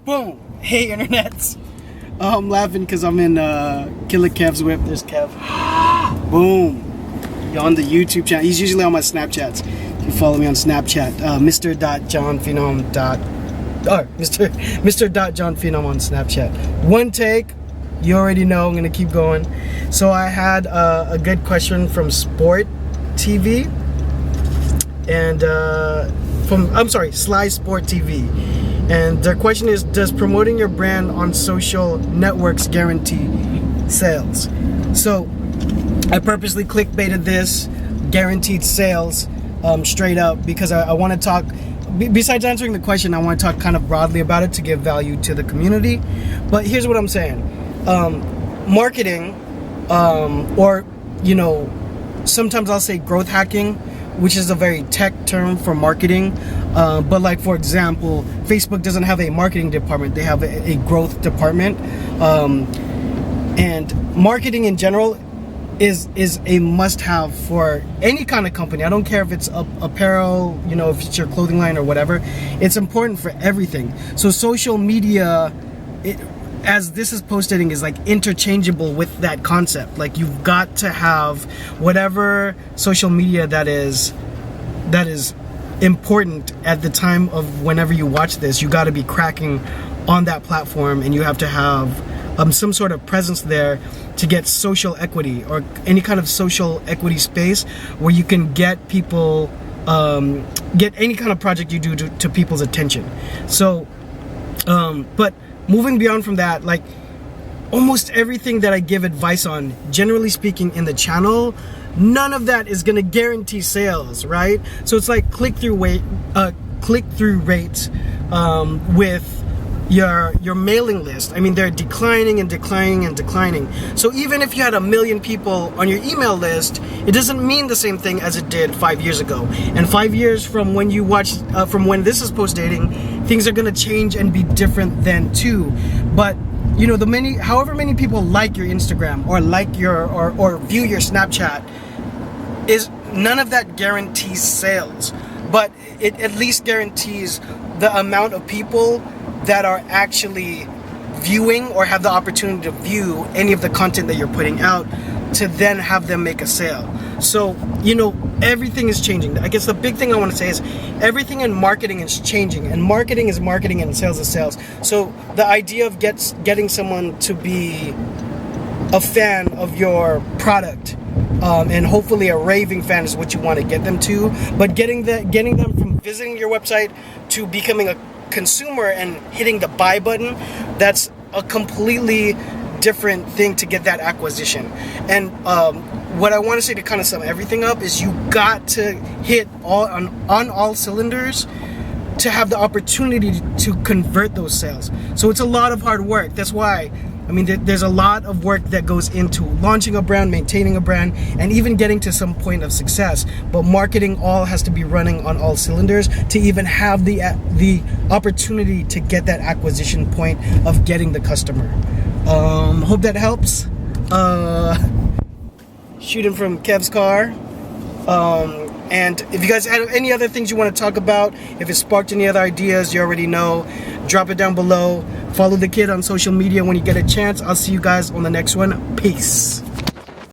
Boom. Hey, internets. I'm laughing because I'm in Killer Kev's whip. There's Kev. Boom. You're on the YouTube channel. He's usually on my Snapchats. If you follow me on Snapchat, Mr.JonPhenom. Mr.Jon Phenom on Snapchat. One take. You already know. I'm gonna keep going. So I had a good question from Sport TV and Sly Sport TV. And their question is, does promoting your brand on social networks guarantee sales? So I purposely clickbaited this, guaranteed sales, straight up, because I want to talk, besides answering the question, I want to talk kind of broadly about it to give value to the community. But here's what I'm saying. Marketing, or, you know, sometimes I'll say growth hacking, which is a very tech term for marketing. But like, for example, Facebook doesn't have a marketing department. They have a growth department. And marketing in general is a must-have for any kind of company. I don't care if it's apparel, you know, if it's your clothing line or whatever. It's important for everything. So social media, as this is posting, is like interchangeable with that concept. Like, you've got to have whatever social media that is important at the time of whenever you watch this. You got to be cracking on that platform, and you have to have some sort of presence there to get social equity, or any kind of social equity space where you can get people, get any kind of project you do to people's attention. So, but moving beyond from that, like, almost everything that I give advice on, generally speaking, in the channel, none of that is going to guarantee sales, right? So it's like click-through rates with your mailing list. I mean, they're declining and declining and declining. So even if you had 1 million people on your email list, it doesn't mean the same thing as it did 5 years ago. And 5 years from when you watch, from when this is post-dating, things are going to change and be different then too. But you know, however many people like your Instagram or like your or view your Snapchat, is none of that guarantees sales, but it at least guarantees the amount of people that are actually viewing or have the opportunity to view any of the content that you're putting out, to then have them make a sale. So, you know, everything is changing. I guess the big thing I want to say is everything in marketing is changing, and marketing is marketing and sales is sales. So the idea of getting someone to be a fan of your product, and hopefully a raving fan, is what you want to get them to. But getting them from visiting your website to becoming a consumer and hitting the buy button, that's a completely different thing to get that acquisition. And what I want to say to kind of sum everything up is, you got to hit on all cylinders to have the opportunity to convert those sales. So it's a lot of hard work. That's why, I mean, there's a lot of work that goes into launching a brand, maintaining a brand, and even getting to some point of success. But marketing all has to be running on all cylinders to even have the opportunity to get that acquisition point of getting the customer. Hope that helps. Shooting from Kev's car. And if you guys have any other things you want to talk about, if it sparked any other ideas, you already know, drop it down below. Follow the kid on social media when you get a chance. I'll see you guys on the next one. Peace.